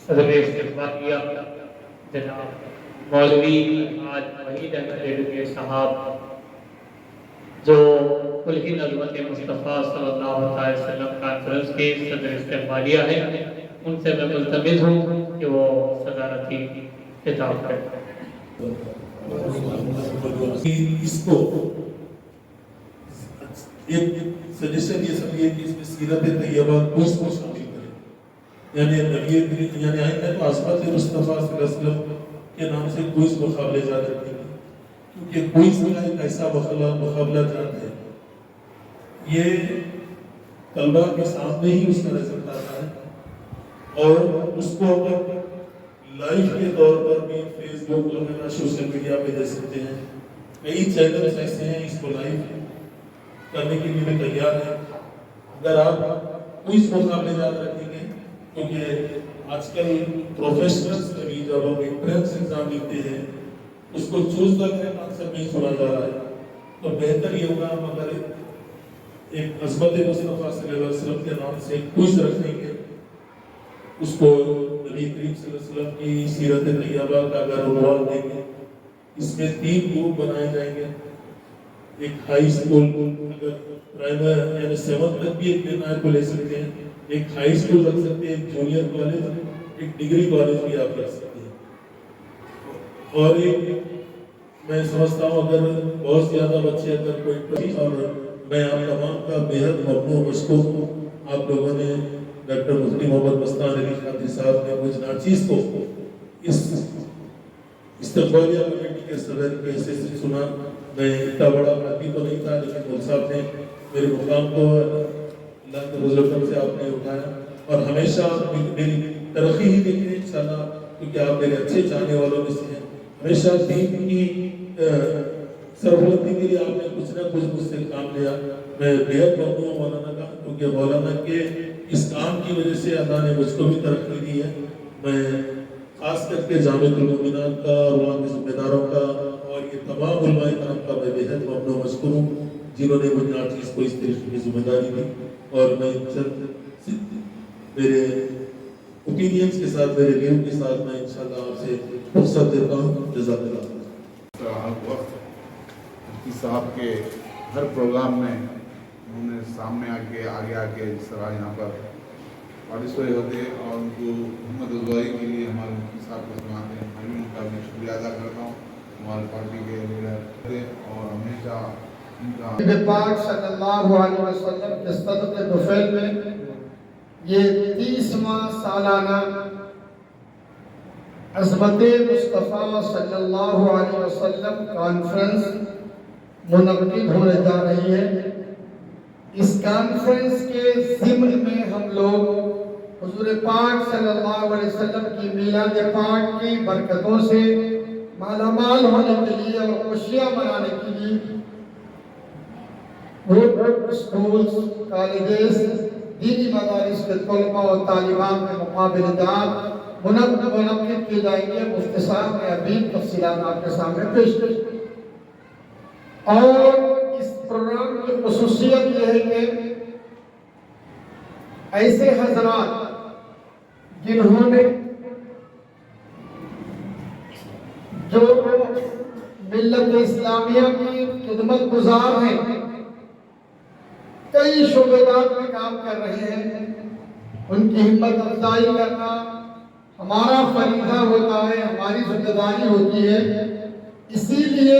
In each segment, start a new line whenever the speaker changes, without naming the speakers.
صدر استقبالیہ جناب مولوی آج وحید احمد ریڈوی صاحب جو کلہی نظمت مصطفیٰ صلی اللہ علیہ وسلم کانفرنس کے صدر استقبالیہ ہیں، ان سے میں ملتمس ہوں کہ وہ صدارتی خطاب کریں۔
اس کو ایک سجیشن یہ سب یہ کہ اس میں سیرت طیبہ کوئز کو شامل کریں، یعنی آئندہ تو عصمت مصطفیٰ صلی اللہ علیہ وسلم کے نام سے کوئز مقابلے جات رکھیں گے، کیونکہ کوئز کا ایک ایسا مقابلہ جات ہے، یہ طلبہ کے سامنے ہی اس کا رزلٹ آتا ہے، اور اس کو لائیو کے طور پر بھی فیس بک وغیرہ سوشل میڈیا پہ دے سکتے ہیں۔ کئی چینلز ایسے ہیں اس کو لائیو کرنے کے لیے تیار ہے۔ اگر آپ کوئز مقابلے جات رکھیں گے، کیونکہ آج کل پروفیشنلز میں بھی جب ہم انٹرنس ایگزام لکھتے ہیں اس کو چوز کرنے کا آنسر نہیں سنا جا رہا ہے، تو بہتر یہ ہوگا ہم اگر ایک عظمت مصطفیٰ صلی اللہ علیہ وسلم کے نام سے کوئز رکھیں گے، اس کو نبی کریم صلی اللہ علیہ وسلم کی سیرت طیبہ کا اگر عنوان دیں گے، اس میں 3 گروپ بنائے جائیں گے، ایک ہائی اسکول، اگر پرائمری یعنی 7 تک بھی ایک بنائے کو لے سکتے ہیں، ایک ہائی اسکول رکھ سکتے ہیں، ایک جونیئر کالج، ایک ڈگری کالج بھی آپ رکھ سکتے ہیں، اور ایک میں سمجھتا ہوں اگر بہت زیادہ بچے اگر کوئی، اور میں آپ تمام کا بےحد ممنون مشکور ہوں، آپ لوگوں نے ڈاکٹر مفتی محمد مستان علی خاطری صاحب نے مجھ ناچیز کو اس استقبالیہ کمیٹی کے صدر کے حصے سے سنا۔ میں اتنا بڑا آدمی تو نہیں تھا، لیکن مول صاحب نے میرے مقام کو اللہ کے فضل و کرم سے آپ نے اٹھایا، اور ہمیشہ میری ترقی ہی دیکھیں انشاءاللہ، کیونکہ آپ میرے اچھے چاہنے والوں میں سے ہیں۔ ہمیشہ دین کی سربلندی کے لیے آپ نے کچھ نہ کچھ مجھ سے کام لیا۔ میں بےحد ممنون ہوں مولانا کا، کیونکہ مولانا کے اس کام کی وجہ سے اللہ نے مجھ کو بھی ترقی دی ہے۔ میں خاص کر کے جامعۃ المومنین کا اور وہاں کے ذمہ داروں کا اور یہ تمام علماء کرام کا میں بےحد ممنون مشکور ہوں، جنہوں نے مجھے ہر چیز کو اس طریقے کی ذمہ داری دی، اور میں چند میرے اوپینینز کے ساتھ، میرے ویو کے ساتھ میں انشاءاللہ آپ سے فرصت دیتا ہوں۔ جزاک اللہ۔
مفتی صاحب کے ہر پروگرام میں انہوں نے سامنے آگے آگے جس طرح یہاں پر پارٹیسپیٹ ہوتے، اور ان کو محمد افزائی کے لیے ہمارے مفتی صاحب کو سناتے ہیں، میں بھی ان کا بھی شکریہ ادا کرتا ہوں، ہماری پارٹی کے لیڈر تھے، اور ہمیشہ ان کا
نبی پاک صلی اللہ علیہ وسلم کے صدقے طفیل میں یہ 30واں سالانہ عظمت مصطفیٰ صلی اللہ علیہ وسلم کانفرنس منعقد ہونے جا رہی ہے۔ اس کانفرنس کے ضمن میں ہم لوگ حضور پاک صلی اللہ علیہ وسلم کی میلاد پاک کی برکتوں سے مالا مال ہونے کے لیے اور خوشیاں منانے کے لیے اسکولز، کالجز، دینی مدارس کے طلباء اور طالبات میں مقابلہ جات منعقد کی جائیں گے۔ مفتی صاحب نے ابھی تفصیلات آپ کے سامنے پیش کی، اور اس پروگرام کی خصوصیت یہ ہے کہ ایسے حضرات جنہوں نے جو ملت اسلامیہ کی خدمت گزار ہیں، کئی شعبات میں کام کر رہے ہیں، ان کی ہمت افزائی کرنا ہمارا فریضہ ہوتا ہے، ہماری ذمہ داری ہوتی ہے۔ اسی لیے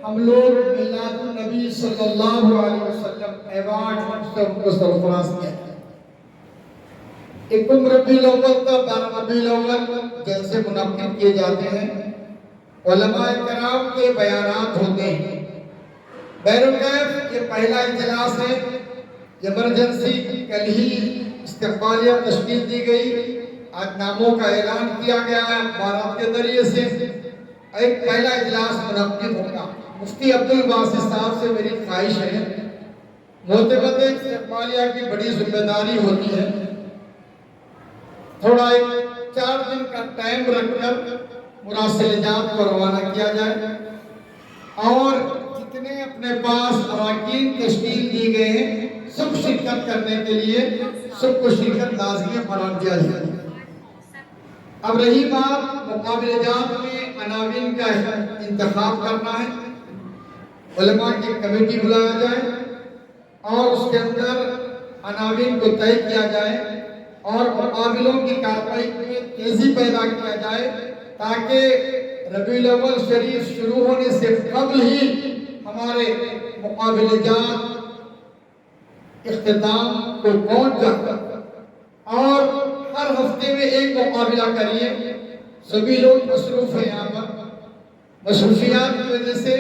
ہم لوگ میلاد النبی صلی اللہ علیہ وسلم ایوارڈ سے ان کو سرفراز کیا ہے۔ ایک ربیع الاول کا 12 ربیع الاول جلسے منعقد کیے جاتے ہیں، علماء کرام کے بیانات ہوتے ہیں۔ بیروکیف یہ پہلا اجلاس ہے، ایمرجنسی کل ہی استقبالیہ تشکیل دی گئی، آج ناموں کا اعلان کیا گیا ہے اخبارات کے ذریعے سے، ایک پہلا اجلاس منعقد ہوگا۔ مفتی عبدالباسط صاحب سے میری خواہش ہے، معتمد استقبالیہ کی بڑی ذمہ داری ہوتی ہے، تھوڑا 4 دن کا ٹائم رکھ کر مراسلجات کو روانہ کیا جائے، اور جتنے اپنے پاس اراکین تشکیل دی گئے ہیں سب شرکت کرنے کے لیے سب کو شرکت لازمی قرار دیا جائے۔ اب رہی بات مقابلہ جات میں عناوین کا انتخاب کرنا ہے، علماء کی کمیٹی بلایا جائے اور اس کے اندر عناوین کو طے کیا جائے اور مقابلوں کی کارروائی میں تیزی پیدا کیا جائے تاکہ ربیع الاول شریف شروع ہونے سے قبل ہی ہمارے مقابلہ جات اختتام کو پہنچ جائے۔ اور ہر ہفتے میں ایک مقابلہ کریے، سبھی لوگ مصروف ہیں، یہاں پر مصروفیات کی وجہ سے